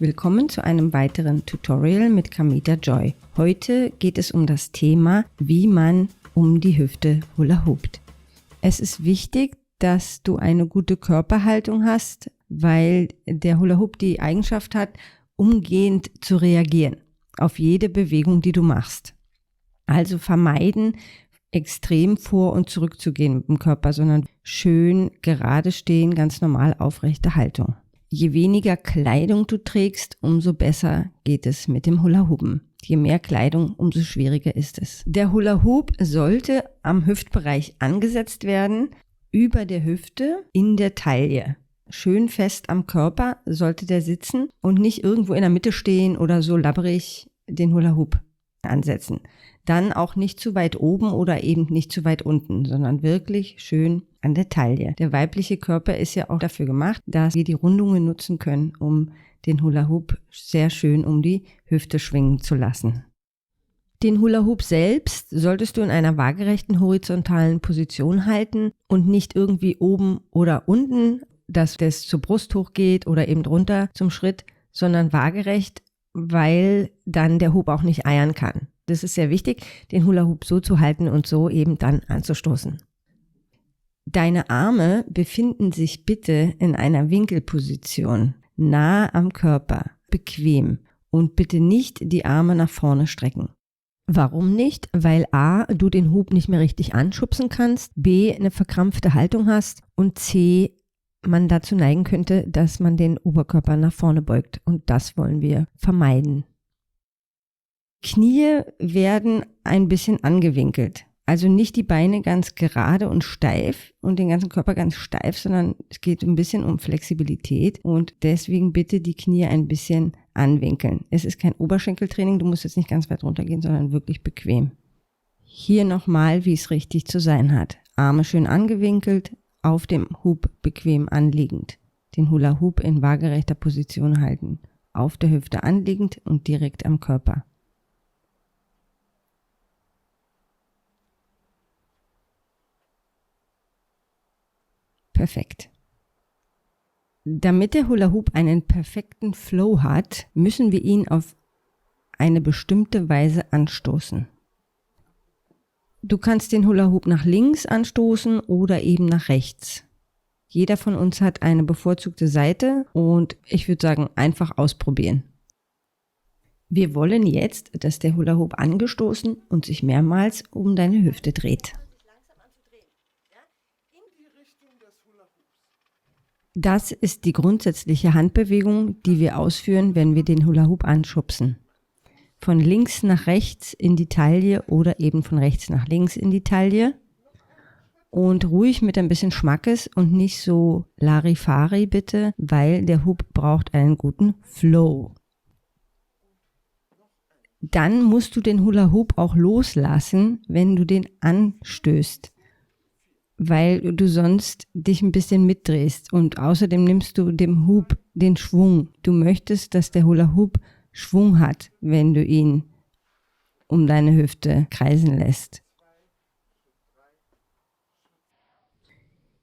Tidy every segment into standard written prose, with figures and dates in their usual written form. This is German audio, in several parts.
Willkommen zu einem weiteren Tutorial mit Kamita Joy. Heute geht es um das Thema, wie man um die Hüfte Hula hoopt. Es ist wichtig, dass du eine gute Körperhaltung hast, weil der Hula Hoop die Eigenschaft hat, umgehend zu reagieren auf jede Bewegung, die du machst. Also vermeiden, extrem vor und zurück zu gehen mit dem Körper, sondern schön gerade stehen, ganz normal aufrechte Haltung. Je weniger Kleidung du trägst, umso besser geht es mit dem Hula Hoopen. Je mehr Kleidung, umso schwieriger ist es. Der Hula Hoop sollte am Hüftbereich angesetzt werden, über der Hüfte in der Taille. Schön fest am Körper sollte der sitzen und nicht irgendwo in der Mitte stehen oder so labberig den Hula Hoop ansetzen. Dann auch nicht zu weit oben oder eben nicht zu weit unten, sondern wirklich schön an der Taille. Der weibliche Körper ist ja auch dafür gemacht, dass wir die Rundungen nutzen können, um den Hula Hoop sehr schön um die Hüfte schwingen zu lassen. Den Hula Hoop selbst solltest du in einer waagerechten horizontalen Position halten und nicht irgendwie oben oder unten, dass das zur Brust hochgeht oder eben runter zum Schritt, sondern waagerecht, weil dann der Hoop auch nicht eiern kann. Das ist sehr wichtig, den Hula Hoop so zu halten und so eben dann anzustoßen. Deine Arme befinden sich bitte in einer Winkelposition, nah am Körper, bequem und bitte nicht die Arme nach vorne strecken. Warum nicht? Weil a, du den Hoop nicht mehr richtig anschubsen kannst, b, eine verkrampfte Haltung hast und c, man dazu neigen könnte, dass man den Oberkörper nach vorne beugt und das wollen wir vermeiden. Knie werden ein bisschen angewinkelt. Also nicht die Beine ganz gerade und steif und den ganzen Körper ganz steif, sondern es geht ein bisschen um Flexibilität und deswegen bitte die Knie ein bisschen anwinkeln. Es ist kein Oberschenkeltraining, du musst jetzt nicht ganz weit runtergehen, sondern wirklich bequem. Hier nochmal, wie es richtig zu sein hat. Arme schön angewinkelt, auf dem Hoop bequem anliegend. Den Hula Hoop in waagerechter Position halten. Auf der Hüfte anliegend und direkt am Körper. Perfekt. Damit der Hula Hoop einen perfekten Flow hat, müssen wir ihn auf eine bestimmte Weise anstoßen. Du kannst den Hula Hoop nach links anstoßen oder eben nach rechts. Jeder von uns hat eine bevorzugte Seite und ich würde sagen, einfach ausprobieren. Wir wollen jetzt, dass der Hula Hoop angestoßen und sich mehrmals um deine Hüfte dreht. Das ist die grundsätzliche Handbewegung, die wir ausführen, wenn wir den Hula Hoop anschubsen. Von links nach rechts in die Taille oder eben von rechts nach links in die Taille. Und ruhig mit ein bisschen Schmackes und nicht so Larifari bitte, weil der Hoop braucht einen guten Flow. Dann musst du den Hula Hoop auch loslassen, wenn du den anstößt, weil du sonst dich ein bisschen mitdrehst und außerdem nimmst du dem Hoop den Schwung. Du möchtest, dass der Hula Hoop Schwung hat, wenn du ihn um deine Hüfte kreisen lässt.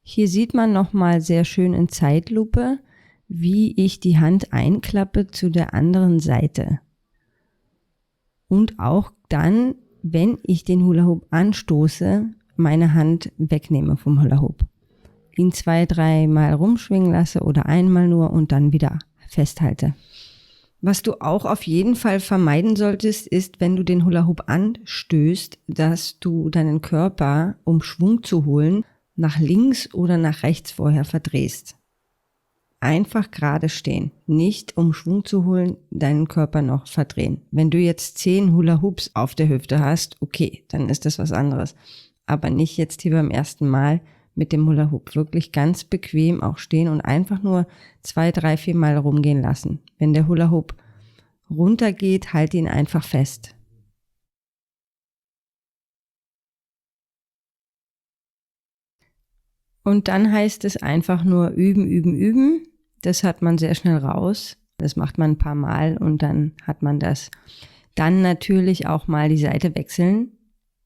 Hier sieht man nochmal sehr schön in Zeitlupe, wie ich die Hand einklappe zu der anderen Seite. Und auch dann, wenn ich den Hula Hoop anstoße, meine Hand wegnehme vom Hula Hoop. Ihn 2-3 Mal rumschwingen lasse oder einmal nur und dann wieder festhalte. Was du auch auf jeden Fall vermeiden solltest, ist, wenn du den Hula Hoop anstößt, dass du deinen Körper, um Schwung zu holen, nach links oder nach rechts vorher verdrehst. Einfach gerade stehen, nicht um Schwung zu holen, deinen Körper noch verdrehen. Wenn du jetzt 10 Hula Hoops auf der Hüfte hast, okay, dann ist das was anderes. Aber nicht jetzt hier beim ersten Mal mit dem Hula Hoop. Wirklich ganz bequem auch stehen und einfach nur 2, 3, 4 Mal rumgehen lassen. Wenn der Hula Hoop runtergeht, halt ihn einfach fest. Und dann heißt es einfach nur üben, üben, üben. Das hat man sehr schnell raus. Das macht man ein paar Mal und dann hat man das. Dann natürlich auch mal die Seite wechseln.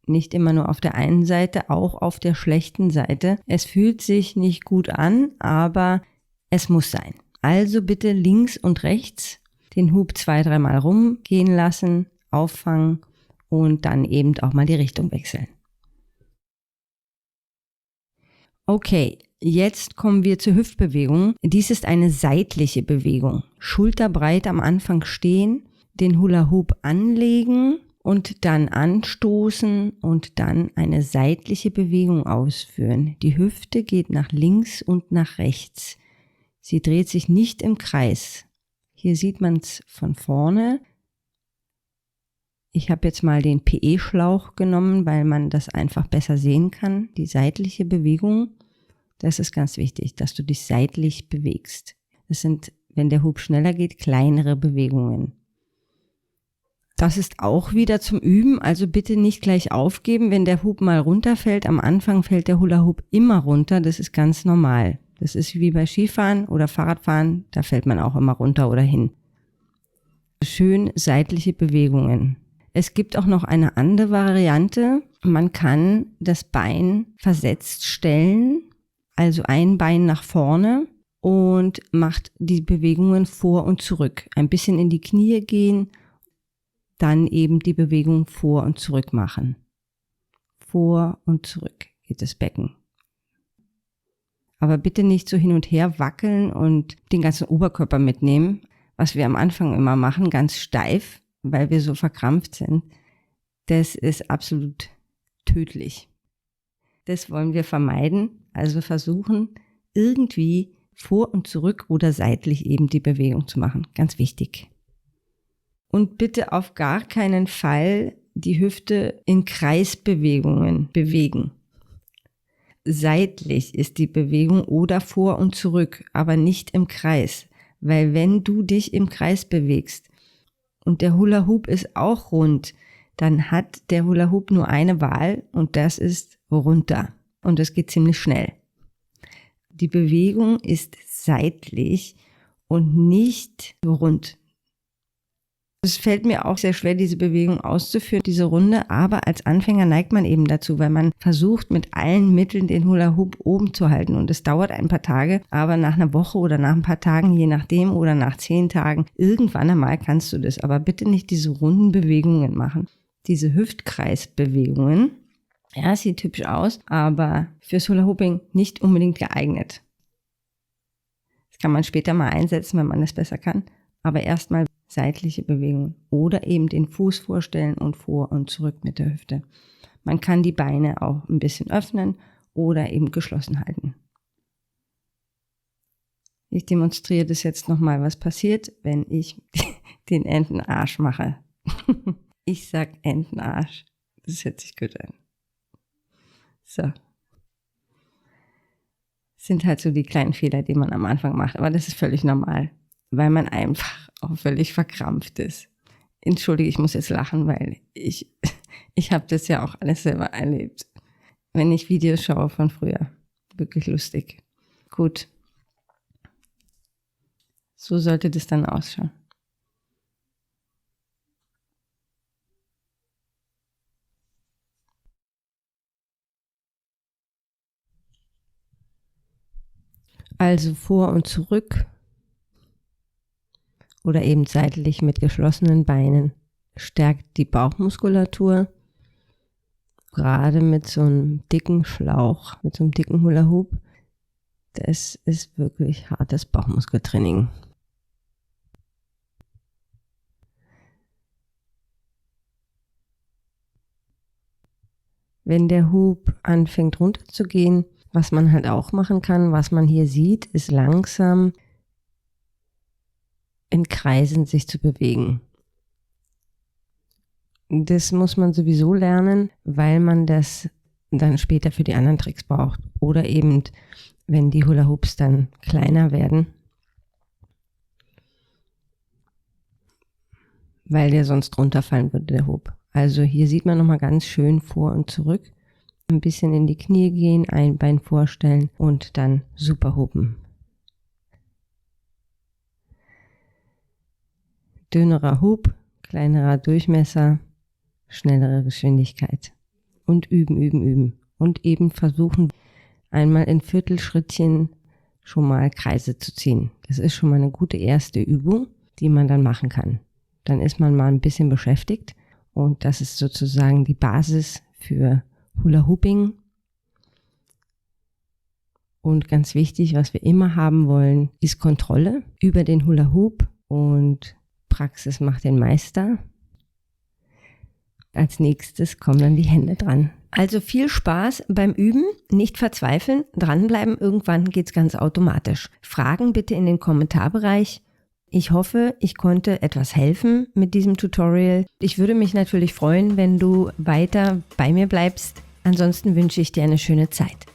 Nicht immer nur auf der einen Seite, auch auf der schlechten Seite. Es fühlt sich nicht gut an, aber es muss sein. Also bitte links und rechts Den Hub 2-3 Mal rumgehen lassen, auffangen und dann eben auch mal die Richtung wechseln. Okay, jetzt kommen wir zur Hüftbewegung. Dies ist eine seitliche Bewegung. Schulterbreit am Anfang stehen, den Hula Hoop anlegen und dann anstoßen und dann eine seitliche Bewegung ausführen. Die Hüfte geht nach links und nach rechts. Sie dreht sich nicht im Kreis. Hier sieht man es von vorne. Ich habe jetzt mal den PE-Schlauch genommen, weil man das einfach besser sehen kann, die seitliche Bewegung. Das ist ganz wichtig, dass du dich seitlich bewegst. Das sind, wenn der Hub schneller geht, kleinere Bewegungen. Das ist auch wieder zum Üben, also bitte nicht gleich aufgeben, wenn der Hub mal runterfällt. Am Anfang fällt der Hula Hoop immer runter, das ist ganz normal. Das ist wie bei Skifahren oder Fahrradfahren, da fällt man auch immer runter oder hin. Schön seitliche Bewegungen. Es gibt auch noch eine andere Variante. Man kann das Bein versetzt stellen, also ein Bein nach vorne und macht die Bewegungen vor und zurück. Ein bisschen in die Knie gehen, dann eben die Bewegung vor und zurück machen. Vor und zurück geht das Becken. Aber bitte nicht so hin und her wackeln und den ganzen Oberkörper mitnehmen, was wir am Anfang immer machen, ganz steif, weil wir so verkrampft sind. Das ist absolut tödlich. Das wollen wir vermeiden, also versuchen, irgendwie vor und zurück oder seitlich eben die Bewegung zu machen. Ganz wichtig. Und bitte auf gar keinen Fall die Hüfte in Kreisbewegungen bewegen. Seitlich ist die Bewegung oder vor und zurück, aber nicht im Kreis. Weil wenn du dich im Kreis bewegst und der Hula Hoop ist auch rund, dann hat der Hula Hoop nur eine Wahl und das ist runter. Und das geht ziemlich schnell. Die Bewegung ist seitlich und nicht rund. Es fällt mir auch sehr schwer, diese Bewegung auszuführen, diese Runde, aber als Anfänger neigt man eben dazu, weil man versucht mit allen Mitteln den Hula Hoop oben zu halten und es dauert ein paar Tage, aber nach einer Woche oder nach ein paar Tagen, je nachdem, oder nach 10 Tagen, irgendwann einmal kannst du das, aber bitte nicht diese runden Bewegungen machen. Diese Hüftkreisbewegungen, ja, sieht hübsch aus, aber fürs Hula Hooping nicht unbedingt geeignet. Das kann man später mal einsetzen, wenn man das besser kann, aber erstmal seitliche Bewegungen oder eben den Fuß vorstellen und vor und zurück mit der Hüfte. Man kann die Beine auch ein bisschen öffnen oder eben geschlossen halten. Ich demonstriere das jetzt nochmal, was passiert, wenn ich den Entenarsch mache. Ich sag Entenarsch. Das hört sich gut an. So. Das sind halt so die kleinen Fehler, die man am Anfang macht, aber das ist völlig normal, weil man einfach auch völlig verkrampft ist. Entschuldige, ich muss jetzt lachen, weil ich habe das ja auch alles selber erlebt. Wenn ich Videos schaue von früher. Wirklich lustig. Gut. So sollte das dann ausschauen. Also vor und zurück. Oder eben seitlich mit geschlossenen Beinen. Stärkt die Bauchmuskulatur. Gerade mit so einem dicken Schlauch, mit so einem dicken Hula Hoop. Das ist wirklich hartes Bauchmuskeltraining. Wenn der Hub anfängt runterzugehen, was man halt auch machen kann, was man hier sieht, ist langsam in Kreisen sich zu bewegen. Das muss man sowieso lernen, weil man das dann später für die anderen Tricks braucht. Oder eben, wenn die Hula Hoops dann kleiner werden, weil der sonst runterfallen würde, der Hoop. Also hier sieht man nochmal ganz schön vor und zurück. Ein bisschen in die Knie gehen, ein Bein vorstellen und dann super hupen. Dünnerer Hub, kleinerer Durchmesser, schnellere Geschwindigkeit. Und üben, üben, üben. Und eben versuchen, einmal in Viertelschrittchen schon mal Kreise zu ziehen. Das ist schon mal eine gute erste Übung, die man dann machen kann. Dann ist man mal ein bisschen beschäftigt und das ist sozusagen die Basis für Hula Hooping. Und ganz wichtig, was wir immer haben wollen, ist Kontrolle über den Hula Hoop und Praxis macht den Meister. Als nächstes kommen dann die Hände dran. Also viel Spaß beim Üben, nicht verzweifeln, dranbleiben, irgendwann geht's ganz automatisch. Fragen bitte in den Kommentarbereich. Ich hoffe, ich konnte etwas helfen mit diesem Tutorial. Ich würde mich natürlich freuen, wenn du weiter bei mir bleibst. Ansonsten wünsche ich dir eine schöne Zeit.